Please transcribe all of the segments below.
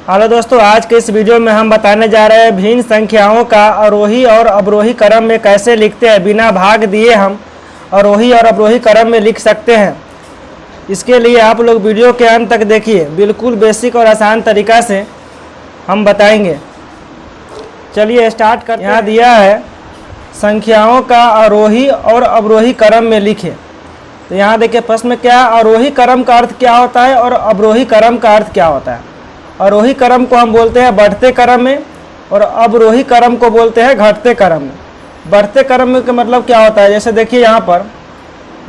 Hello दोस्तों, आज के इस वीडियो में हम बताने जा रहे हैं भिन्न संख्याओं का आरोही और अवरोही क्रम में कैसे लिखते हैं। बिना भाग दिए हम आरोही और अवरोही क्रम में लिख सकते हैं। इसके लिए आप लोग वीडियो के अंत तक देखिए, बिल्कुल बेसिक और आसान तरीका से हम बताएंगे। चलिए स्टार्ट करते हैं। यहाँ दिया है संख्याओं का आरोही और अवरोही क्रम में लिखें। तो यहाँ देखिए प्रश्न में क्या, आरोही क्रम का अर्थ क्या होता है और अवरोही क्रम का अर्थ क्या होता है। आरोही क्रम को हम बोलते हैं बढ़ते क्रम में और अवरोही क्रम को बोलते हैं घटते क्रम में। बढ़ते क्रम में का मतलब क्या होता है, जैसे देखिए यहाँ पर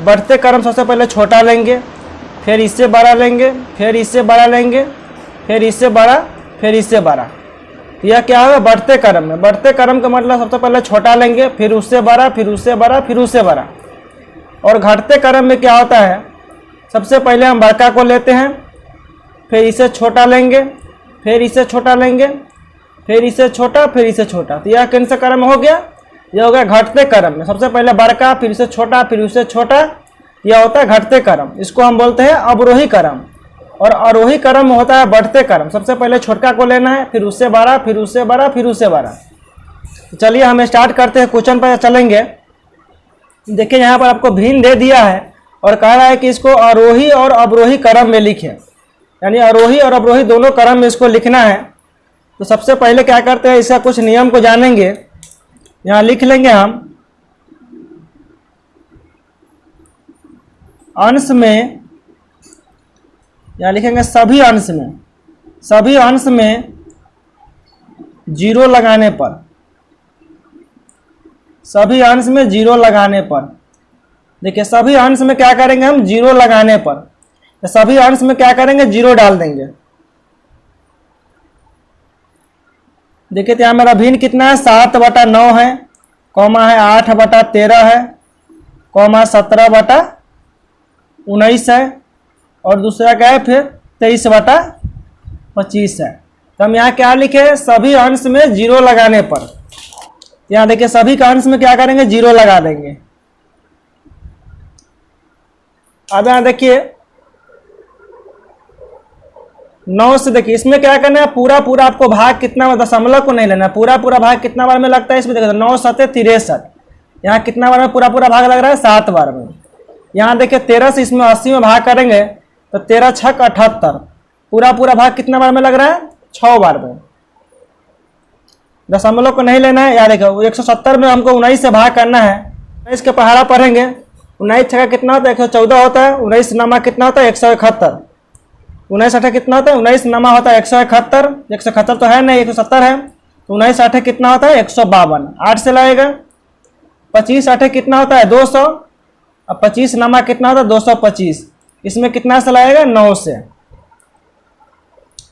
बढ़ते क्रम सबसे पहले छोटा लेंगे, फिर इससे बड़ा लेंगे, फिर इससे बड़ा लेंगे, फिर इससे बड़ा, फिर इससे बड़ा। यह क्या होगा बढ़ते क्रम में। बढ़ते क्रम का मतलब सबसे पहले छोटा लेंगे, फिर उससे बड़ा, फिर उससे बड़ा, फिर उससे बड़ा। और घटते क्रम में क्या होता है, सबसे पहले हम बड़का को लेते हैं, फिर इसे छोटा लेंगे, फिर इसे छोटा लेंगे, फिर इसे छोटा, फिर इसे छोटा। तो यह कौन सा क्रम हो गया, यह हो गया घटते क्रम में। सबसे पहले बड़का, फिर इसे छोटा, फिर उसे छोटा, यह होता है घटते क्रम। इसको हम बोलते हैं अवरोही क्रम। और आरोही क्रम होता है बढ़ते क्रम। सबसे पहले छोटका को लेना है, फिर उससे बड़ा, फिर उससे बड़ा, फिर उससे बड़ा। तो चलिए हम स्टार्ट करते हैं, क्वेश्चन पर चलेंगे। देखिए यहाँ पर आपको भिन्न दे दिया है और कह रहा है कि इसको आरोही और अवरोही क्रम में लिखें, यानी आरोही और अवरोही दोनों क्रम में इसको लिखना है। तो सबसे पहले क्या करते हैं, इसका कुछ नियम को जानेंगे। यहाँ लिख लेंगे हम अंश में, यहाँ लिखेंगे सभी अंश में, सभी अंश में जीरो लगाने पर, सभी अंश में जीरो लगाने पर। देखिए सभी अंश में क्या करेंगे हम, जीरो लगाने पर। तो सभी अंश में क्या करेंगे, जीरो डाल देंगे। देखिए यहाँ मेरा भिन्न कितना है, 7/9 है, कॉमा है 8/13 है, कॉमा 17/19 है, और दूसरा क्या है फिर 23/25 है। तो हम यहाँ क्या लिखे, सभी अंश में जीरो लगाने पर। यहाँ देखिए सभी का अंश में क्या करेंगे, जीरो लगा देंगे। अब यहाँ देखिए 9 से, देखिए इसमें क्या करना है, पूरा पूरा आपको भाग कितना, दशमलव को नहीं लेना, पूरा पूरा भाग कितना बार में लगता है इसमें। देखिए 9 7 63, यहाँ कितना बार में पूरा पूरा भाग लग रहा है, 7 बार में। यहाँ देखिए 13 से इसमें 80 में भाग करेंगे तो 13 छक 78, पूरा पूरा भाग कितना बार में लग रहा है, 6 बार में। दशमलव को नहीं लेना है। यार देखो 170 में हमको 19 से भाग करना है। 19 के पहाड़ा पढ़ेंगे, 19 छका कितना होता है, 114 होता है। 19 नमा कितना होता है, 171। 19 8 कितना होता है, 19 नमा होता है 171। 171 तो है नहीं, 170 है। तो 19 8 कितना होता है, 152। 8 से लगेगा। 25 8 कितना होता है, 200। अब 25 नमा कितना होता है, 225। इसमें कितना से लगेगा, 9 से।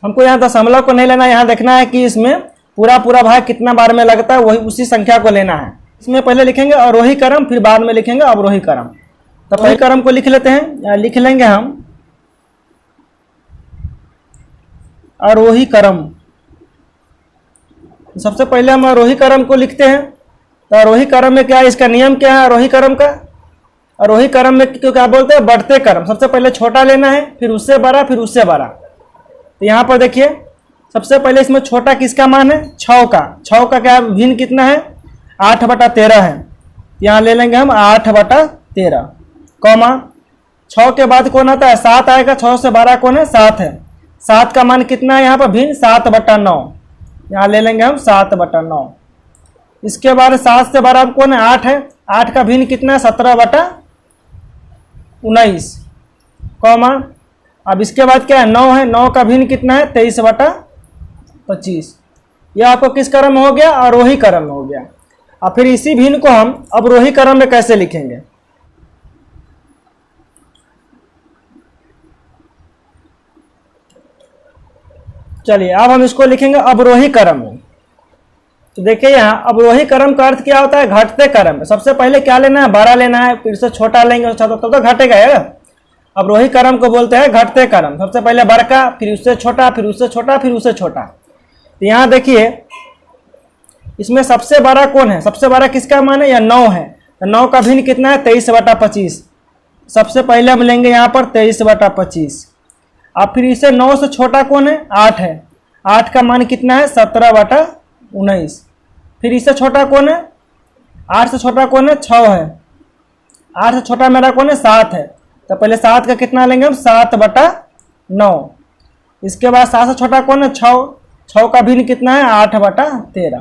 हमको यहाँ दशमलव को नहीं लेना, यहाँ देखना है कि इसमें पूरा पूरा भाग कितना बार में लगता है, वही उसी संख्या को लेना है। इसमें पहले लिखेंगे आरोही क्रम, फिर बाद में लिखेंगे अवरोही क्रम। तो पहले क्रम को लिख लेते हैं, लिख लेंगे हम आरोही क्रम। सबसे पहले हम आरोही क्रम को लिखते हैं। तो आरोही क्रम में क्या है, इसका नियम क्या है आरोही क्रम का। आरोही क्रम में क्यों क्या बोलते हैं, बढ़ते क्रम। सबसे पहले छोटा लेना है, फिर उससे बड़ा, फिर उससे बड़ा। तो यहाँ पर देखिए सबसे पहले इसमें छोटा किसका मान है, 6 का। 6 का क्या भिन्न कितना है, 8/13 है। यहाँ ले लेंगे हम 8/13, कॉमा 6 के बाद कौन आता है, 7 आएगा। 6 से बड़ा कौन है, 7 है। 7 का मान कितना है यहाँ पर भिन्न, 7/9। यहाँ ले लेंगे हम 7/9। इसके बाद 7 से बड़ा कौन है, 8 है। 8 का भिन्न कितना है, 17/19, कॉमा अब इसके बाद क्या है, 9 है। 9 का भिन्न कितना है, 23/25। यह आपको किस क्रम में हो गया, आरोही क्रम में हो गया। और फिर इसी भिन्न को हम अवरोही क्रम में कैसे लिखेंगे। चलिए अब हम इसको लिखेंगे अवरोही क्रम में। तो देखिए यहाँ अवरोही क्रम का अर्थ क्या होता है, घटते क्रम में। सबसे पहले क्या लेना है, बड़ा लेना है, फिर से छोटा लेंगे तो घटेगा। अवरोही क्रम को बोलते हैं घटते क्रम। सबसे पहले बड़का, फिर उससे छोटा, फिर उससे छोटा, फिर उससे छोटा। तो यहाँ देखिए इसमें सबसे बड़ा कौन है, सबसे बड़ा किसका मान है, या 9 है। तो 9 का भिन्न कितना है, 23/25। सबसे पहले हम लेंगे यहाँ पर 23/25। अब फिर इसे 9 से छोटा कौन है, 8 है। 8 का मान कितना है 17/19। फिर इससे छोटा कौन है, 8 से छोटा कौन है 6 है। 8 से छोटा मेरा कौन है 7 है। तो पहले 7 का कितना लेंगे हम 7/9। इसके बाद 7 से छोटा कौन है 6। 6 का भिन्न कितना है 8/13।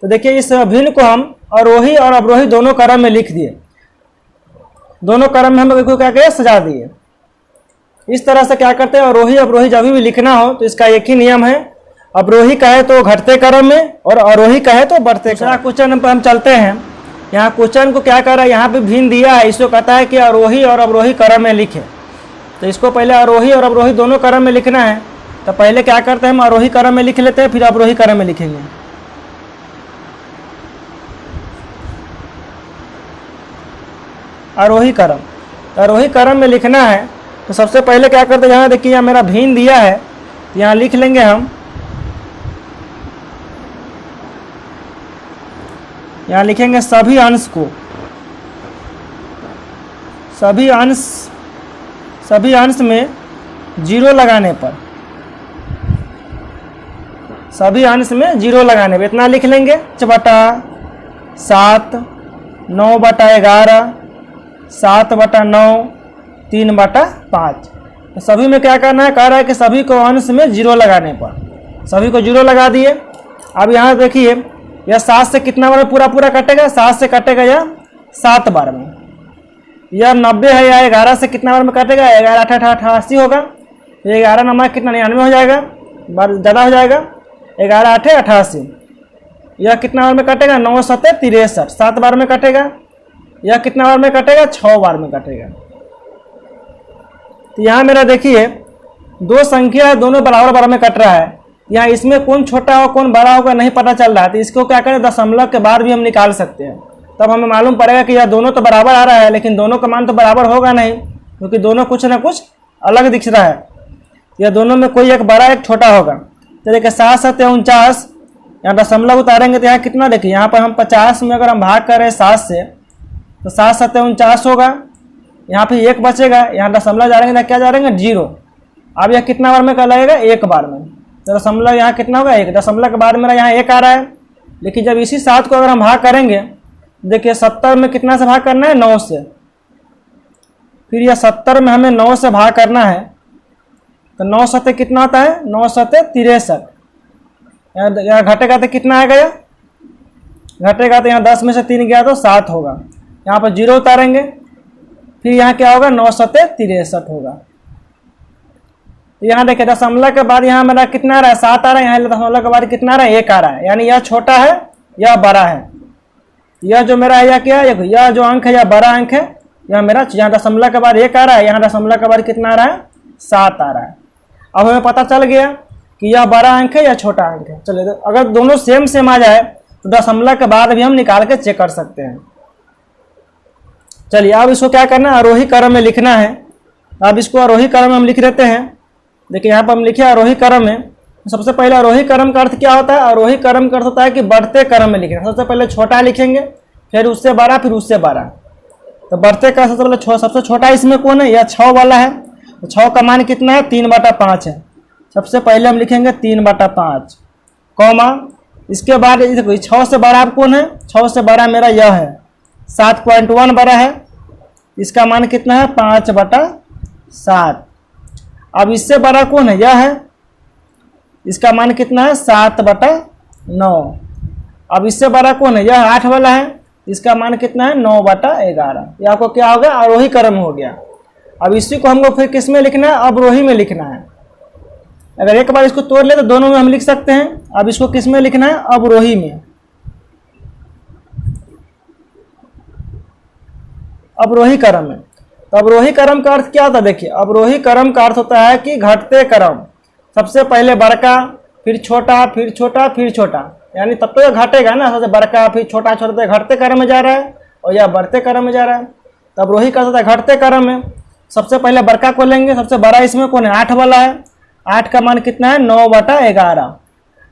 तो देखिए इस भिन्न को हम आरोही और अवरोही दोनों क्रम में लिख दिए। दोनों क्रम में हम इसको क्या किया सजा दिए। इस तरह से क्या करते हैं, आरोही अवरोही जब भी लिखना हो तो इसका एक ही नियम है, अवरोही कहे तो घटते क्रम में और आरोही कहे तो बढ़ते। दूसरा क्वेश्चन पर हम चलते हैं। यहाँ क्वेश्चन को क्या कर रहा है, यहाँ पे भिन्न दिया है, इसको कहता है कि आरोही और अवरोही क्रम में लिखे। तो इसको पहले आरोही और अवरोही दोनों क्रम में लिखना है। तो पहले क्या करते हैं हम आरोही क्रम में लिख लेते हैं, फिर अवरोही क्रम में लिखेंगे। आरोही क्रम, तो आरोही क्रम में लिखना है तो सबसे पहले क्या करते हैं, यहाँ देखिए यहाँ मेरा भिन्न दिया है, यहाँ लिख लेंगे हम। यहाँ लिखेंगे सभी अंश को, सभी अंश में 0 लगाने पर, सभी अंश में 0 लगाने पर इतना लिख लेंगे 5/7, 9/11, 7/9, 3/5। तो सभी में क्या करना है, कह रहा है कि सभी को अंश में 0 लगाने पर, सभी को 0 लगा दिए। अब यहाँ देखिए यह 7 से कितना बार में पूरा कटेगा, 7 से कटेगा यह 7 बार में। यह 90 है, या 11 से कितना बार में कटेगा, 11 8 88 होगा। 11 नंबर कितना 99 हो जाएगा, बार ज़्यादा हो जाएगा, 11 8 88। यह कितना बार में कटेगा 9 7 63, 7 बार में कटेगा। यह कितना बार में कटेगा 6 बार में कटेगा। तो यहाँ मेरा देखिए दो संख्या है, दोनों बराबर बराबर में कट रहा है। यहाँ इसमें कौन छोटा हो कौन बड़ा होगा नहीं पता चल रहा है, तो इसको क्या करें दशमलव के बाद भी हम निकाल सकते हैं। तब हमें मालूम पड़ेगा कि यह दोनों तो बराबर आ रहा है, लेकिन दोनों का मान तो बराबर होगा नहीं, क्योंकि दोनों कुछ ना कुछ अलग दिख रहा है। यह दोनों में कोई एक बड़ा एक छोटा होगा। तो देखिए 7 7 49, यहाँ दशमलव उतारेंगे तो यहाँ कितना, देखिए यहाँ पर हम 50 में अगर हम भाग करें 7 से तो 7 7 49 होगा। यहाँ पे 1 बचेगा, यहाँ दशमलव जा रहे क्या जा रहे हैं 0। अब यह कितना बार में कर लगेगा 1 बार में, तो दशमलव यहाँ कितना होगा 1। दशमलव के बाद मेरा यहाँ 1 आ रहा है। लेकिन जब इसी 7 को अगर हम भाग करेंगे, देखिए 70 में कितना से भाग करना है 9 से। फिर यह 70 में हमें 9 से भाग करना है, तो 9 7 कितना होता है 9 7 63। यहाँ घटेगा तो कितना आएगा, यह घटेगा तो यहाँ 10 में से 3 गया तो 7 होगा। यहाँ पर 0 उतारेंगे, फिर यहाँ क्या होगा 9 7 63 होगा। तो यहाँ देखिए दशमलव के बाद यहाँ मेरा कितना आ रहा है 7 आ रहा है, यहाँ दशमलव के बाद कितना आ रहा है 1 आ रहा है। यानी यह छोटा है यह बड़ा है। यह जो मेरा है यह क्या है, यह जो अंक है यह बड़ा अंक है। यह मेरा यहाँ दशमलव के बाद 1 आ रहा है, यहाँ दशमलव के बाद कितना आ रहा है 7 आ रहा है। अब हमें पता चल गया कि यह बड़ा अंक है या छोटा अंक है। चलिए अगर दोनों सेम आ जाए तो दशमलव के बाद भी हम निकाल के चेक कर सकते हैं। चलिए अब इसको क्या करना है आरोही क्रम में लिखना है। अब इसको आरोही क्रम में हम लिख देते हैं। देखिए यहाँ पर हम लिखे आरोही क्रम में। सबसे पहले आरोही क्रम का अर्थ क्या होता है, आरोही क्रम का अर्थ होता है कि बढ़ते क्रम में लिखना। सबसे पहले छोटा लिखेंगे, फिर उससे बड़ा, फिर उससे बड़ा। तो बढ़ते का सबसे पहले सबसे छोटा इसमें कौन है, यह 6 वाला है। तो 6 का मान कितना है 3/5 है। सबसे पहले हम लिखेंगे 3/5 कॉमा, इसके बाद 6 से बड़ा आप कौन है, 6 से बड़ा मेरा यह है 7.1 बड़ा है। इसका मान कितना है 5/7। अब इससे बड़ा कौन है, यह है, इसका मान कितना है 7/9। अब इससे बड़ा कौन है, यह 8 वाला है, इसका मान कितना है 9/11। यह आपको क्या हो गया आरोही क्रम हो गया। अब इसी को हमको फिर किस में लिखना है, अवरोही में लिखना है। अगर एक बार इसको तोड़ ले तो दोनों में हम लिख सकते हैं। अब इसको किस में लिखना है, अवरोही में, अवरोही क्रम में। तो अवरोही क्रम का अर्थ क्या होता है, देखिए अवरोही क्रम का अर्थ होता है कि घटते क्रम, सबसे पहले बड़का फिर छोटा फिर छोटा फिर छोटा, यानी तब तो यह घटेगा ना, सबसे बड़का फिर छोटा छोटा, घटते क्रम में जा रहा है और यह बढ़ते क्रम में जा रहा है। तो अवरोही का अर्थ होता है घटते क्रम में। सबसे पहले बड़का को लेंगे, सबसे बड़ा इसमें कौन है 8 वाला है। 8 का मान कितना है 9/11।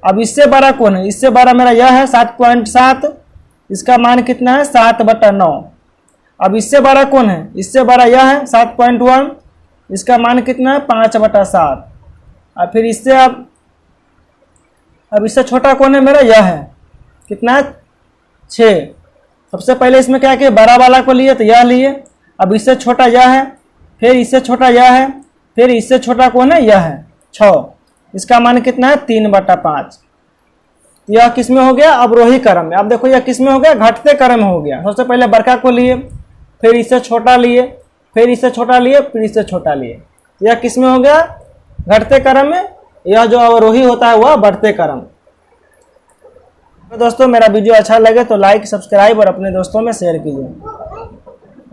अब इससे बड़ा कौन है, इससे बड़ा मेरा यह है 7.7, इसका मान कितना है 7/9। अब इससे बड़ा कौन है, इससे बड़ा यह है 7.1, इसका मान कितना है 5/7। और फिर इससे अब अब इससे छोटा कौन है मेरा? यह है। कितना है? 6। सबसे पहले इसमें क्या किया, बड़ा वाला को लिए तो यह लिए। अब इससे छोटा यह है, फिर इससे छोटा यह है, फिर इससे छोटा कौन है? यह है 6। इसका मान कितना है? 3/5। यह किस में हो गया? अवरोही क्रम में। अब देखो यह किस में हो गया? घटते क्रम में हो गया। सबसे पहले बड़का को लिए, फिर इससे छोटा लिए, फिर इससे छोटा लिए, फिर इससे छोटा लिए। यह किस में हो गया? घटते क्रम में। यह जो अवरोही होता है वह बढ़ते क्रम। तो दोस्तों मेरा वीडियो अच्छा लगे तो लाइक, सब्सक्राइब और अपने दोस्तों में शेयर कीजिए।